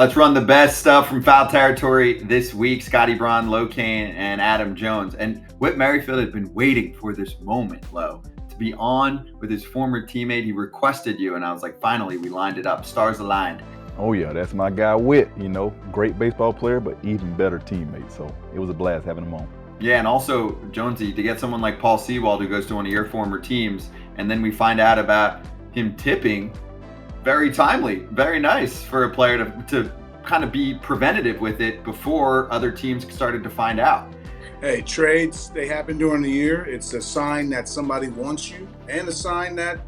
Let's run the best stuff from foul territory this week. Scotty Braun, LoCain, and Adam Jones. And Whit Merrifield had been waiting for this moment, Lo, to be on with his former teammate. He requested you, and I was like, finally, we lined it up. Stars aligned. Oh, yeah, that's my guy, Whit. Great baseball player, but even better teammate. So it was a blast having him on. Yeah, and also, Jonesy, to get someone like Paul Sewald who goes to one of your former teams, and then we find out about him tipping, very timely, very nice for a player to kind of be preventative with it before other teams started to find out. Hey, trades, they happen during the year. It's a sign that somebody wants you and a sign that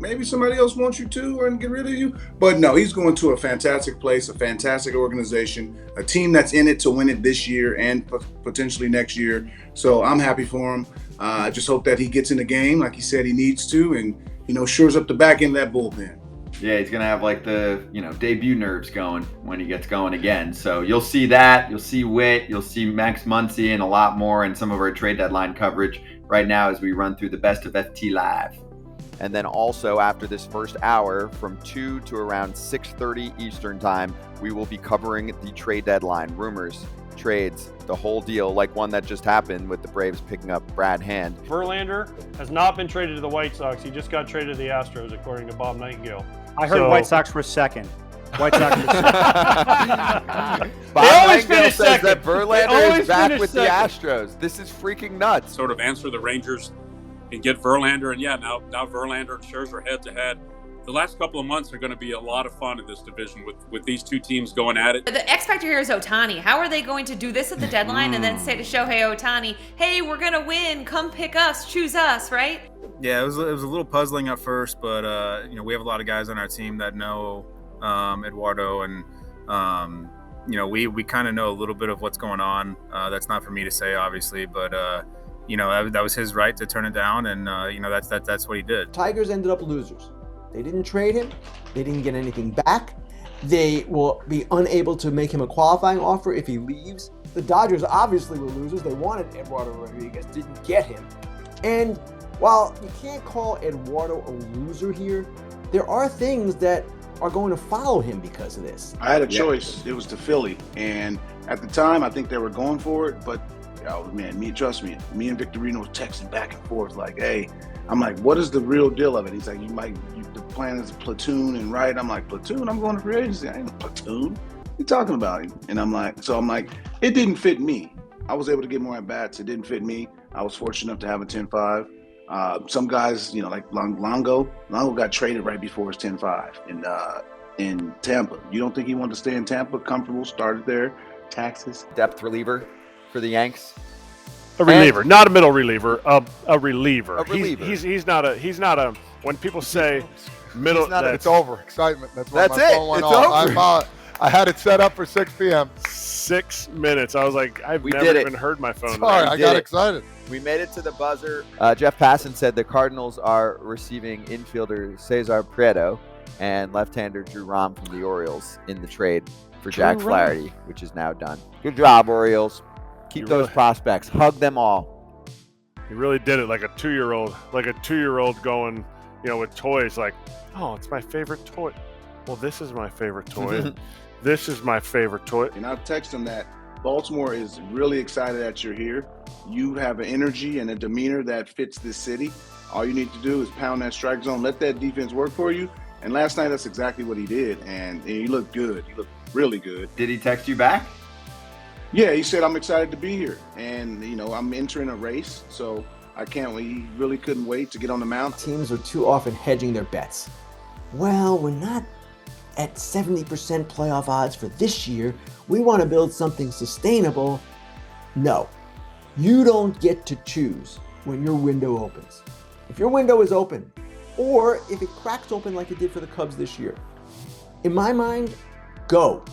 maybe somebody else wants you too and get rid of you. But no, he's going to a fantastic place, a fantastic organization, a team that's in it to win it this year and potentially next year. So I'm happy for him. I just hope that he gets in the game like he said he needs to and, shores up the back end of that bullpen. Yeah, he's going to have like the, debut nerves going when he gets going again. So you'll see that. You'll see Whit. You'll see Max Muncy and a lot more in some of our trade deadline coverage right now as we run through the best of FT Live. And then also after this first hour from 2 to around 6:30 Eastern time, we will be covering the trade deadline, rumors, trades, the whole deal, like one that just happened with the Braves picking up Brad Hand. Verlander has not been traded to the White Sox. He just got traded to the Astros, according to Bob Nightingale. I heard White Sox were second. White Sox were second. Bob Nightingale says that Verlander is back with the second. Astros. This is freaking nuts. Sort of answer the Rangers and get Verlander. And now Verlander and Scherzer head to head. The last couple of months are going to be a lot of fun in this division with these two teams going at it. The X factor here is Ohtani. How are they going to do this at the deadline and then say to Shohei Ohtani, hey, we're going to win, come pick us, choose us, right? Yeah, it was a little puzzling at first, but we have a lot of guys on our team that know Eduardo, and we kind of know a little bit of what's going on. That's not for me to say, obviously, but that was his right to turn it down, and that's what he did. Tigers ended up losers. They didn't trade him. They didn't get anything back. They will be unable to make him a qualifying offer if he leaves. The Dodgers obviously were losers. They wanted Eduardo Rodriguez, didn't get him. And while you can't call Eduardo a loser here, there are things that are going to follow him because of this. I had a choice. It was to Philly. And at the time, I think they were going for it. But, trust me, me and Victorino was texting back and forth like, hey, I'm like, what is the real deal of it? He's like, the plan is platoon and right. I'm like, platoon? I'm going to free agency. I ain't a platoon. What are you talking about? And I'm like, it didn't fit me. I was able to get more at bats. It didn't fit me. I was fortunate enough to have a 10-5. Some guys, like Longo got traded right before his 10-5 in Tampa. You don't think he wanted to stay in Tampa, comfortable, started there, taxes? Depth reliever for the Yanks. A reliever, not a middle reliever, a reliever. A reliever. He's not a. When people say middle, it's over. Excitement. That's it. It's over. I had it set up for 6 p.m. 6 minutes. I was like, I've We never did it. even heard my phone. Sorry, I got excited. We made it to the buzzer. Jeff Passan said the Cardinals are receiving infielder Cesar Prieto and left-hander Drew Rom from the Orioles in the trade for Jack Flaherty, which is now done. Good job, Orioles. Keep those prospects. Hug them all. He really did it like a 2-year-old, going, with toys like, oh, it's my favorite toy. Well, this is my favorite toy. This is my favorite toy. And I'll text him that Baltimore is really excited that you're here. You have an energy and a demeanor that fits this city. All you need to do is pound that strike zone, let that defense work for you. And last night, that's exactly what he did. And he looked good. He looked really good. Did he text you back? Yeah, he said, I'm excited to be here. And, I'm entering a race, so I can't wait. He really couldn't wait to get on the mound. Teams are too often hedging their bets. Well, we're not at 70% playoff odds for this year. We want to build something sustainable. No, you don't get to choose when your window opens. If your window is open, or if it cracks open like it did for the Cubs this year, in my mind, go.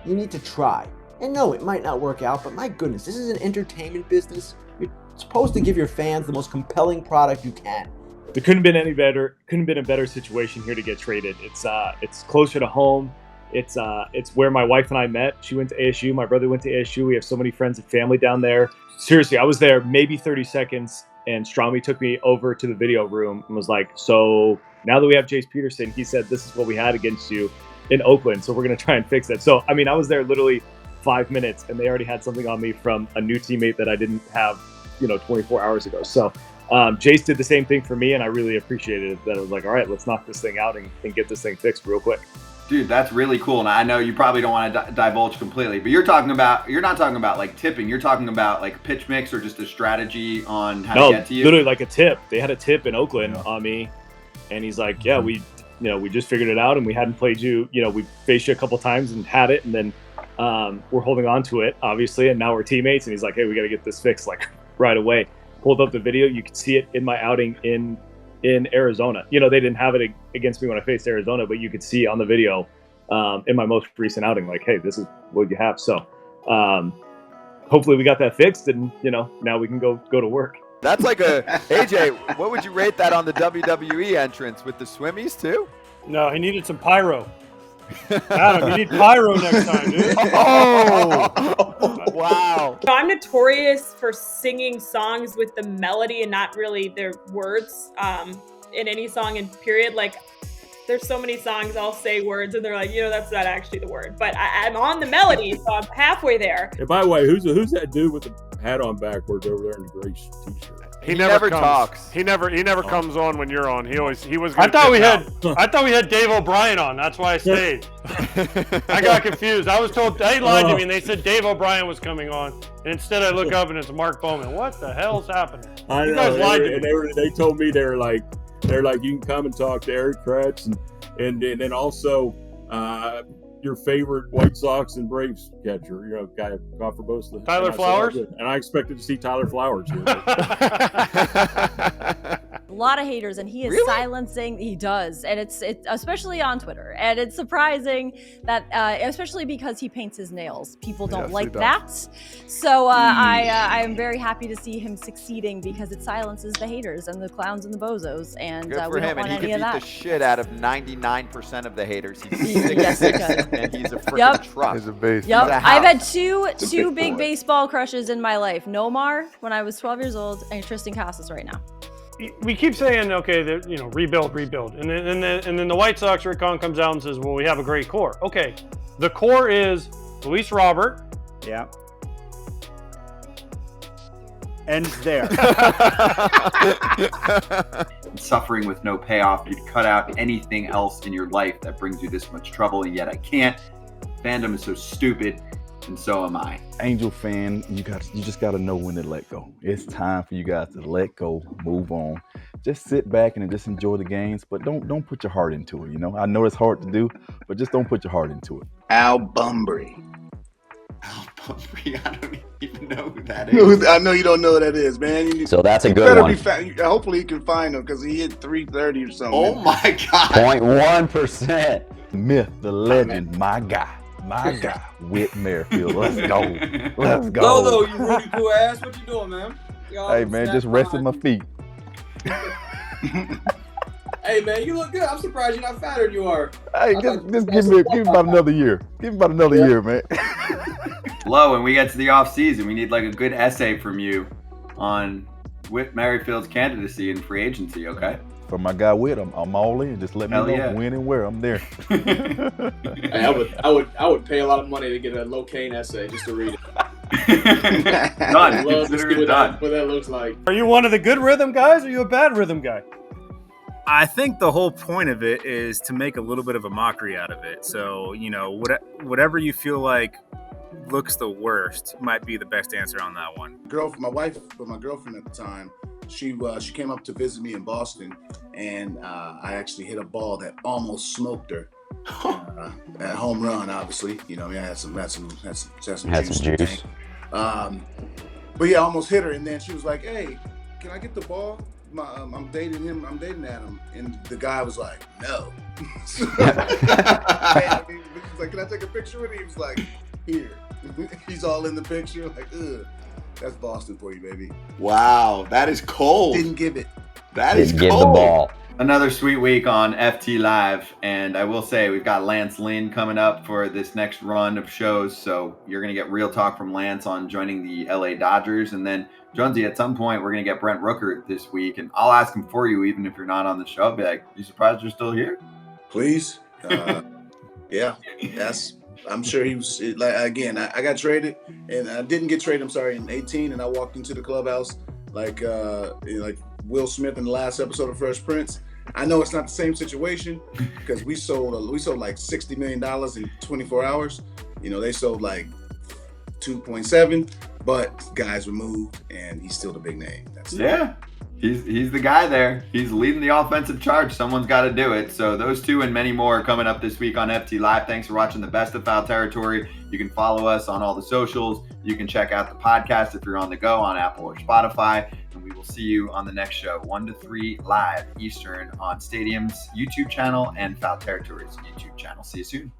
You need to try. And no, it might not work out, but my goodness, this is an entertainment business. You're supposed to give your fans the most compelling product you can. There couldn't have been any better. Couldn't have been a better situation here to get traded. It's closer to home. It's where my wife and I met. She went to ASU. My brother went to ASU. We have so many friends and family down there. Seriously, I was there maybe 30 seconds, and Strami took me over to the video room and was like, "So now that we have Jace Peterson," he said, "This is what we had against you." in Oakland, so we're gonna try and fix it. So I mean, I was there literally 5 minutes, and they already had something on me from a new teammate that I didn't have, 24 hours ago. So Jace did the same thing for me, and I really appreciated it. That I was like, all right, let's knock this thing out and get this thing fixed real quick. Dude, that's really cool. And I know you probably don't want to divulge completely, but you're not talking about like tipping. You're talking about like pitch mix or just a strategy on how to get to you. Literally like a tip. They had a tip in Oakland on me, and he's like, yeah, we just figured it out, and we hadn't played you. We faced you a couple times and had it, and then we're holding on to it, obviously, and now we're teammates. And he's like, hey, we got to get this fixed like right away. Pulled up the video. You could see it in my outing in Arizona. They didn't have it against me when I faced Arizona, but you could see on the video in my most recent outing, like, hey, this is what you have. So hopefully we got that fixed, and now we can go to work. That's like AJ, what would you rate that on the WWE entrance with the swimmies too? No, he needed some pyro. Adam, you need pyro next time, dude. Oh, wow. So I'm notorious for singing songs with the melody and not really their words in any song in period. Like, there's so many songs I'll say words and they're like, that's not actually the word. But I'm on the melody, so I'm halfway there. And by the way, who's that dude with the hat on backwards over there in the gray t-shirt? He never talks. He never comes on when you're on. He was. I thought we had Dave O'Brien on. That's why I stayed. I got confused. I was told they lied to me, and they said Dave O'Brien was coming on, and instead I look up and it's Mark Bowman. What the hell's happening? I you know, guys lied to me. They told me they're like you can come and talk to Eric Kretz and then also your favorite White Sox and Braves catcher, guy for both of them. Tyler Flowers? And I expected to see Tyler Flowers here. A lot of haters, and he is silencing. He does, and it's especially on Twitter, and it's surprising that especially because he paints his nails, people don't like that. So I am very happy to see him succeeding because it silences the haters and the clowns and the bozos, and good for we don't him. want And he any of can beat that. the shit out of 99% of the haters. He's 6'6", and he's a freaking truck. He's a beast. Yep, He's a I've had house. two big baseball crushes in my life. Nomar when I was 12 years old, and Tristan Casas right now. We keep saying, okay, rebuild, and then the White Sox recon comes out and says, well, we have a great core. Okay, the core is Luis Robert. Yeah. Ends there. Suffering with no payoff. You'd cut out anything else in your life that brings you this much trouble, and yet I can't. Fandom is so stupid, and so am I. Angel fan, you just got to know when to let go. It's time for you guys to let go, move on. Just sit back and just enjoy the games, but don't put your heart into it. I know it's hard to do, but just don't put your heart into it. Al Bumbry. I don't even know who that is. I know you don't know who that is, man. So that's a good one. Hopefully you can find him because he hit 330 or something. Oh my God. 0.1%. Myth, the legend, my guy, Whit Merrifield. Let's go. Let's go. Lolo, you Rudy Poo ass. What you doing, man? Hey, man, just resting my feet. Hey, man, you look good. I'm surprised you're not fatter than you are. Hey, just give me about another year. Give me about another year, man. Lo, when we get to the off season, we need like a good essay from you on Whit Merrifield's candidacy in free agency, okay? For my guy Whit, I'm all in. Just let me know when and where. I'm there. Hey, I would pay a lot of money to get a LoCain essay just to read it. Done. Consider it done. What that looks like. Are you one of the good rhythm guys, or are you a bad rhythm guy? I think the whole point of it is to make a little bit of a mockery out of it. So, whatever you feel like looks the worst might be the best answer on that one. My girlfriend at the time, she came up to visit me in Boston, and I actually hit a ball that almost smoked her. At home run, obviously. I had some juice. But yeah, I almost hit her, and then she was like, "Hey, can I get the ball? I'm dating him. I'm dating Adam." And the guy was like, "No." She's like, "Can I take a picture with him?" He was like, "Here." He's all in the picture. Like, ugh. That's Boston for you, baby. Wow, that is cold. Didn't give it. That is Didn't give cold. the ball. Another sweet week on FT Live, and I will say we've got Lance Lynn coming up for this next run of shows, so you're going to get real talk from Lance on joining the LA Dodgers, and then Jonesy, at some point we're going to get Brent Rooker this week, and I'll ask him for you even if you're not on the show. I'll be like, you surprised you're still here? Please. Yeah, I'm sure he was like, again, I got traded and I didn't get traded. I'm sorry, in 18, and I walked into the clubhouse like Will Smith in the last episode of Fresh Prince. I know it's not the same situation because we sold like $60 million in 24 hours. They sold like 2.7, but guys were moved, and he's still the big name. He's the guy there. He's leading the offensive charge. Someone's got to do it. So those two and many more are coming up this week on FT Live. Thanks for watching the Best of Foul Territory. You can follow us on all the socials. You can check out the podcast if you're on the go on Apple or Spotify. And we will see you on the next show, 1 to 3 live Eastern on Stadium's YouTube channel and Foul Territory's YouTube channel. See you soon.